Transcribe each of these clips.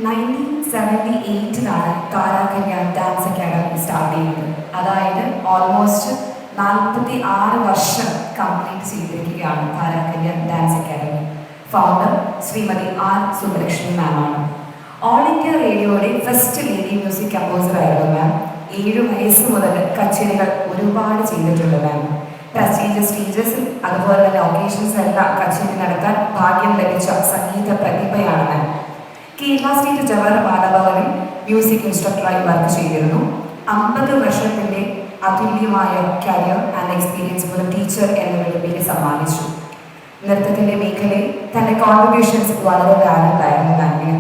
1978-ലാണ് Tara Kalyan dance academy start ചെയ്യുന്നത്. അതായത് almost 46 വർഷം കംപ്ലീറ്റ് ചെയ്തിരിക്കുകയാണ് Tara Kalyan dance academy. Founder Shrimati R Subbalakshmi മാമാണ്. ഓൾ ഇന്ത്യ റേഡിയോയുടെ ഫസ്റ്റ് ലേഡി മ്യൂസിക് കമ്പോസർ ആയിരുന്നു മാം. 7 വയസ്സ് മുതൽ കച്ചേരികൾ ഒരുപാട് ചെയ്തിട്ടുണ്ട് മാം. പ്രസ്റ്റീജിയസ് സ്റ്റേജസിൽ അതുപോലെ തന്നെ ഒക്കേഷൻസിലെല്ലാം കച്ചേരി നടത്താൻ ഭാഗ്യം ലഭിച്ച സംഗീത പ്രതിഭയാണ് മാം. കേരള സ്റ്റേറ്റ് ജവഹർ ബാലഭവനിൽ മ്യൂസിക് ഇൻസ്ട്രക്ടറായി വർക്ക് ചെയ്തിരുന്നു. 50 വർഷത്തിൻ്റെ അതുല്യമായ കരിയർ ആൻഡ് എക്സ്പീരിയൻസ് ഒരു ടീച്ചർ എന്ന വിളിപ്പേര് സമ്മാനിച്ചു. നൃത്തത്തിൻ്റെ മേഖലയിൽ തൻ്റെ കോൺട്രിബ്യൂഷൻസ് വളരെ വാല്യൂബിൾ ആയിരുന്നു മാമിന്.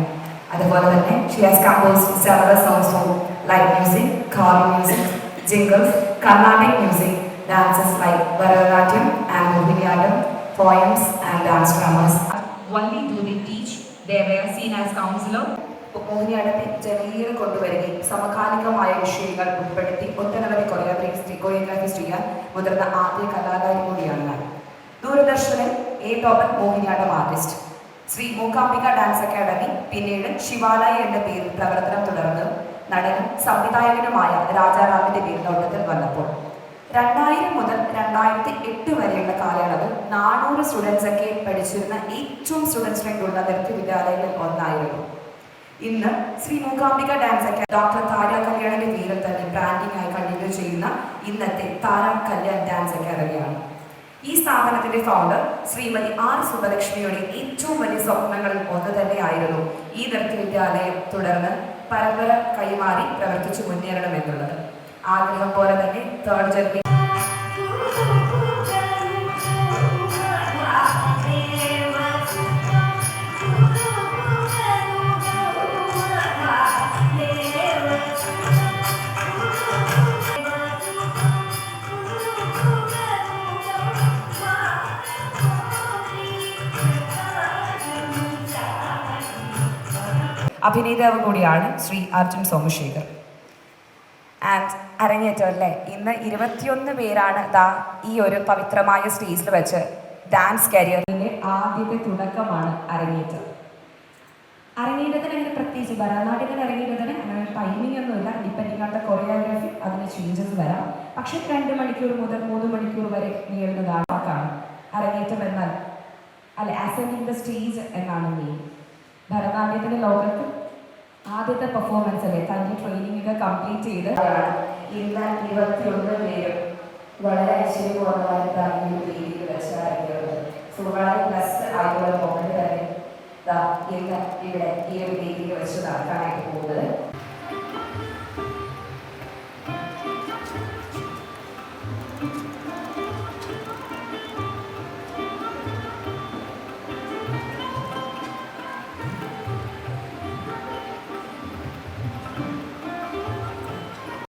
അതുപോലെ തന്നെ she has composed several songs for light music, ഖാലി music, jingles, Carnatic music, dances like Bharatanatyam and Mohiniyattam, poems and dance dramas. Only do they teach, they were seen as counselor. മോഹിനിയാട്ടത്തെ ജനകീയത കൊണ്ടുവരികയും സമകാലികമായ വിഷയങ്ങൾ ഉൾപ്പെടുത്തി ഒട്ടനവധി കൊറിയോഗ്രാഫി ചെയ്യാൻ മുതിർന്ന ആദ്യ കലാകാരി കൂടിയാണ്. ദൂരദർശനിൽ ടോപ്പൻ Mohiniyattam artist. Sri Mookambika dance academy പിന്നീട് ശിവാലയ എന്ന പേരിൽ പ്രവർത്തനം തുടർന്ന് നടനും സംവിധായകനുമായ രാജാറാമിന്റെ മേൽനോട്ടത്തിൽ വന്നപ്പോൾ 2000 മുതൽ 2008 വരെയുള്ള കാലയളവിൽ 400 സ്റ്റുഡൻസ് ഒക്കെ പഠിച്ചിരുന്ന ഏറ്റവും സ്റ്റുഡൻസ് സ്ട്രെങ്ത് ഉള്ള നൃത്ത വിദ്യാലയങ്ങളിൽ ഒന്നായിരുന്നു. ഇന്ന് Sri Mookambika dance academy doctor Tara കല്യാണിന്റെ പേരിൽ തന്നെ ബ്രാൻഡിംഗ് ആയി കണ്ടിന്യൂ ചെയ്യുന്ന ഇന്നത്തെ താരാ കല്യാൺ ഡാൻസ് അക്കാദമിയാണ്. ഈ സ്ഥാപനത്തിന്റെ ഫൗണ്ടർ ശ്രീമതി ആർ സുബ്ബലക്ഷ്മിയുടെ ഏറ്റവും വലിയ സ്വപ്നങ്ങളിൽ ഒന്ന് തന്നെയായിരുന്നു ഈ നൃത്ത വിദ്യാലയം തുടർന്ന് പരമ്പര കൈമാറി പ്രവർത്തിച്ചു മുന്നേറണമെന്നുള്ളത്. ആഗ്രഹം പോലെ തന്നെ തേർഡ് ജനറേഷൻ അഭിനേതാവ് കൂടിയാണ് ശ്രീ അർജുൻ സോമശേഖർ. ആൻഡ് അരങ്ങേറ്റം അല്ലേ, ഇന്ന് 21 പേരാണ് ഈ ഒരു പവിത്രമായ സ്റ്റേജിൽ വെച്ച് ഡാൻസ് കരിയറിൻ്റെ ആദ്യത്തെ തുടക്കമാണ് അരങ്ങേറ്റം. അരങ്ങേറ്റത്തിന് അങ്ങനെ പ്രത്യേകിച്ച് ഭരതനാട്യത്തിന് അരങ്ങേറ്റത്തിന് അങ്ങനെ ടൈമിംഗ് ഒന്നുമില്ല. ഡിപ്പെൻഡിങ് ഓൺ ദ കൊറിയോഗ്രാഫി അതിന് ചേഞ്ചസ് വരാം. പക്ഷേ 2 മണിക്കൂർ മുതൽ 3 മണിക്കൂർ വരെ നീളുന്നതാണ് വാക്കാണ് അരങ്ങേറ്റം എന്നാൽ. അല്ലെ, അസെൻഡിങ് ദ സ്റ്റേജ് എന്നാണ് മെയിൻ. ഭരതനാട്യത്തിൻ്റെ ലോകത്ത് ആദ്യത്തെ പെർഫോമൻസ് അല്ലേ, തൻ്റെ ട്രെയിനിങ് ഒക്കെ കംപ്ലീറ്റ് ചെയ്ത് ഇന്ന് 21 പേരും വളരെ ഐശ്വര്യപൂർണ്ണമായിട്ടാണ് ഈ വേദിയിൽ വെച്ചായിരിക്കുന്നത്. സോ വളരെ ബ്ലസ്ഡ് ആയിട്ടുള്ള മൊമെന്റ് തന്നെ ഇന്ന് ഇവിടെ ഈ ഒരു വേദിയിൽ വെച്ച് നടക്കാനായിട്ട് പോകുന്നത്.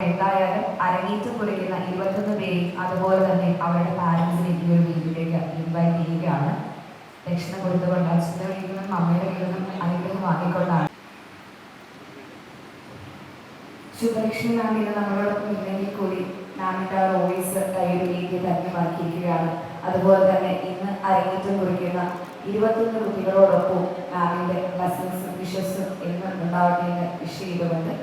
എന്തായാലും അരങ്ങേറ്റം കുറിക്കുന്ന 21 പേരെയും അതുപോലെ തന്നെ അവരുടെ പാരൻസിനെ ഈ ഒരു വീട്ടിലേക്ക് ഇൻവൈറ്റ് ചെയ്യുകയാണ്. ദക്ഷിണ കൊടുത്തുകൊണ്ട് അച്ഛൻ്റെ വീട്ടിൽ നിന്നും അമ്മയുടെ വീട്ടിൽ നിന്നും അനുഗ്രഹം വാങ്ങിക്കൊണ്ടാണ്. ശുഭലക്ഷ്മി മാമിന് നമ്മളോടൊപ്പം ഇല്ലെങ്കിൽ കൂടി മാമിൻ്റെ ആ വോയിസ് ഒരു വീട്ടിൽ ധന്യമാക്കിയിരിക്കുകയാണ്. അതുപോലെ തന്നെ ഇന്ന് അരങ്ങേറ്റം കുറിക്കുന്ന 21 കുട്ടികളോടൊപ്പം മാമിൻ്റെ ബ്ലെസ്സിങ്സും വിഷസും എന്നും ഉണ്ടാവട്ടെ എന്ന് വിഷ് ചെയ്തുകൊണ്ട്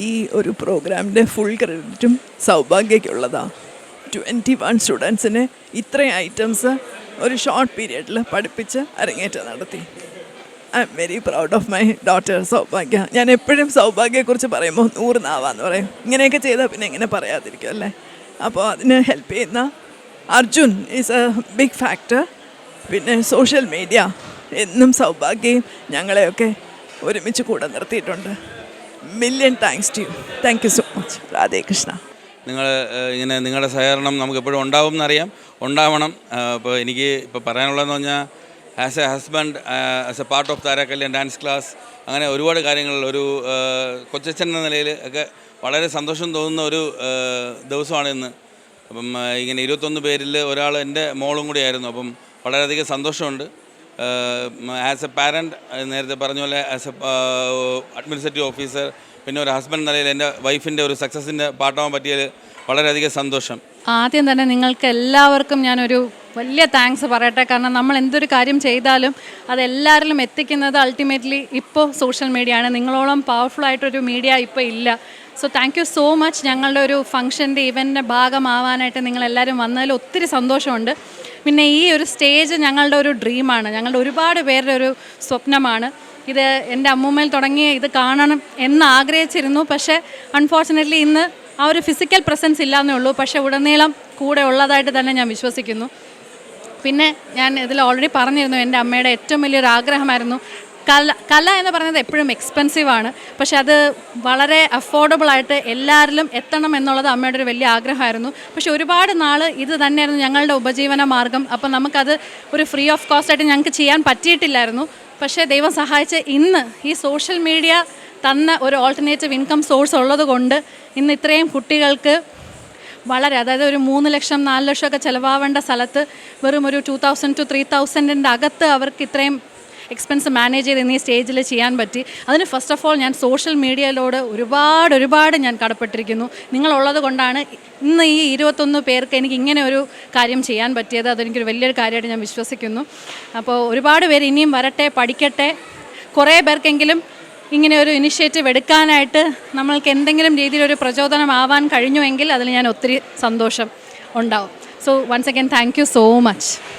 ഈ ഒരു പ്രോഗ്രാമിൻ്റെ ഫുൾ ക്രെഡിറ്റും സൗഭാഗ്യക്കുള്ളതാണ്. 21 സ്റ്റുഡൻസിനെ ഇത്രയും ഐറ്റംസ് ഒരു ഷോർട്ട് പീരിയഡിൽ പഠിപ്പിച്ച് അരങ്ങേറ്റം നടത്തി. I am very proud of my daughter Saubhagya. ഞാൻ എപ്പോഴും സൗഭാഗ്യയെക്കുറിച്ച് പറയുമ്പോൾ 100 നാവാന്ന് പറയും. ഇങ്ങനെയൊക്കെ ചെയ്താൽ പിന്നെ എങ്ങനെ പറയാതിരിക്കും അല്ലേ. അപ്പോൾ അതിന് ഹെൽപ്പ് ചെയ്യുന്ന Arjun is a big factor. പിന്നെ സോഷ്യൽ മീഡിയ എന്നും സൗഭാഗ്യയും ഞങ്ങളെയൊക്കെ ഒരുമിച്ച് കൂടെ നിർത്തിയിട്ടുണ്ട്. Million thanks to you. Thank you so much. Radhe Krishna. നിങ്ങൾ ഇങ്ങനെ നിങ്ങളുടെ സഹകരണം നമുക്ക് എപ്പോഴും ഉണ്ടാവും എന്നറിയാം, ഉണ്ടാവണം. ഇപ്പോൾ എനിക്ക് ഇപ്പോൾ പറയാനുള്ളതെന്ന് പറഞ്ഞാൽ as a husband, as a part of Tara Kalyan dance class, അങ്ങനെ ഒരുപാട് കാര്യങ്ങൾ ഒരു കൊച്ചച്ഛൻ എന്ന നിലയിൽ ഒക്കെ വളരെ സന്തോഷം തോന്നുന്ന ഒരു ദിവസമാണ് ഇന്ന്. അപ്പം ഇങ്ങനെ 21 പേരിൽ ഒരാൾ എൻ്റെ മോളും കൂടിയായിരുന്നു. അപ്പം വളരെയധികം സന്തോഷമുണ്ട്. ആസ് എ പാരൻറ്റ്, നേരത്തെ പറഞ്ഞ പോലെ ആസ് എ അഡ്മിനിസ്ട്രേറ്റീവ് ഓഫീസർ, പിന്നെ ഒരു ഹസ്ബൻഡ് നിലയിൽ എൻ്റെ വൈഫിൻ്റെ ഒരു സക്സസിൻ്റെ പാർട്ടാവാൻ പറ്റിയത് വളരെയധികം സന്തോഷം. ആദ്യം തന്നെ നിങ്ങൾക്ക് എല്ലാവർക്കും ഞാനൊരു വലിയ താങ്ക്സ് പറയട്ടെ. കാരണം നമ്മൾ എന്തൊരു കാര്യം ചെയ്താലും അതെല്ലാവരിലും എത്തിക്കുന്നത് അൾട്ടിമേറ്റ്ലി ഇപ്പോൾ സോഷ്യൽ മീഡിയ ആണ്. നിങ്ങളോളം പവർഫുൾ ആയിട്ടൊരു മീഡിയ ഇപ്പോൾ ഇല്ല. So thank you so much. ഞങ്ങളുടെ ഒരു ഫംഗ്ഷൻ്റെ ഇവൻ്റിൻ്റെ ഭാഗമാവാനായിട്ട് നിങ്ങളെല്ലാവരും വന്നതിൽ ഒത്തിരി സന്തോഷമുണ്ട്. പിന്നെ ഈ ഒരു സ്റ്റേജ് ഞങ്ങളുടെ ഒരു ഡ്രീമാണ്, ഞങ്ങളുടെ ഒരുപാട് പേരുടെ ഒരു സ്വപ്നമാണ്. ഇത് എൻ്റെ അമ്മൂമ്മയിൽ തുടങ്ങി ഇത് കാണണം എന്ന് ആഗ്രഹിച്ചിരുന്നു. പക്ഷേ അൺഫോർച്ചുനേറ്റ്ലി ഇന്ന് ആ ഒരു ഫിസിക്കൽ പ്രസൻസ് ഇല്ലാന്നേ ഉള്ളൂ. പക്ഷേ ഉടനീളം കൂടെ ഉള്ളതായിട്ട് തന്നെ ഞാൻ വിശ്വസിക്കുന്നു. പിന്നെ ഞാൻ ഇതിൽ ഓൾറെഡി പറഞ്ഞിരുന്നു, എൻ്റെ അമ്മയുടെ ഏറ്റവും വലിയൊരു ആഗ്രഹമായിരുന്നു കല എന്ന് പറയുന്നത് എപ്പോഴും എക്സ്പെൻസീവാണ്, പക്ഷെ അത് വളരെ അഫോർഡബിളായിട്ട് എല്ലാവരിലും എത്തണം എന്നുള്ളത് അമ്മയുടെ ഒരു വലിയ ആഗ്രഹമായിരുന്നു. പക്ഷെ ഒരുപാട് നാൾ ഇത് തന്നെയായിരുന്നു ഞങ്ങളുടെ ഉപജീവന മാർഗം. അപ്പം നമുക്കത് ഒരു ഫ്രീ ഓഫ് കോസ്റ്റായിട്ട് ഞങ്ങൾക്ക് ചെയ്യാൻ പറ്റിയിട്ടില്ലായിരുന്നു. പക്ഷേ ദൈവം സഹായിച്ച് ഇന്ന് ഈ സോഷ്യൽ മീഡിയ തന്ന ഒരു ഓൾട്ടർനേറ്റീവ് ഇൻകം സോഴ്സ് ഉള്ളത് കൊണ്ട് ഇന്ന് ഇത്രയും കുട്ടികൾക്ക് വളരെ, അതായത് ഒരു 3 ലക്ഷം 4 ലക്ഷം ഒക്കെ ചിലവാവേണ്ട സ്ഥലത്ത് വെറും ഒരു 2000 to 3000 അകത്ത് അവർക്ക് ഇത്രയും എക്സ്പെൻസ് മാനേജ് ചെയ്ത് ഇന്ന് ഈ സ്റ്റേജിൽ ചെയ്യാൻ പറ്റി. അതിന് ഫസ്റ്റ് ഓഫ് ഓൾ ഞാൻ സോഷ്യൽ മീഡിയയിലോട് ഒരുപാട് ഞാൻ കടപ്പെട്ടിരിക്കുന്നു. നിങ്ങളുള്ളത് കൊണ്ടാണ് ഇന്ന് ഈ 21 പേർക്ക് എനിക്ക് ഇങ്ങനെ ഒരു കാര്യം ചെയ്യാൻ പറ്റിയത്. അതെനിക്കൊരു വലിയൊരു കാര്യമായിട്ട് ഞാൻ വിശ്വസിക്കുന്നു. അപ്പോൾ ഒരുപാട് പേര് ഇനിയും വരട്ടെ, പഠിക്കട്ടെ. കുറേ പേർക്കെങ്കിലും ഇങ്ങനെ ഒരു ഇനിഷ്യേറ്റീവ് എടുക്കാനായിട്ട് നമ്മൾക്ക് എന്തെങ്കിലും രീതിയിലൊരു പ്രചോദനമാവാൻ കഴിഞ്ഞുവെങ്കിൽ അതിൽ ഞാൻ ഒത്തിരി സന്തോഷം ഉണ്ടാവും. So once again thank you so much.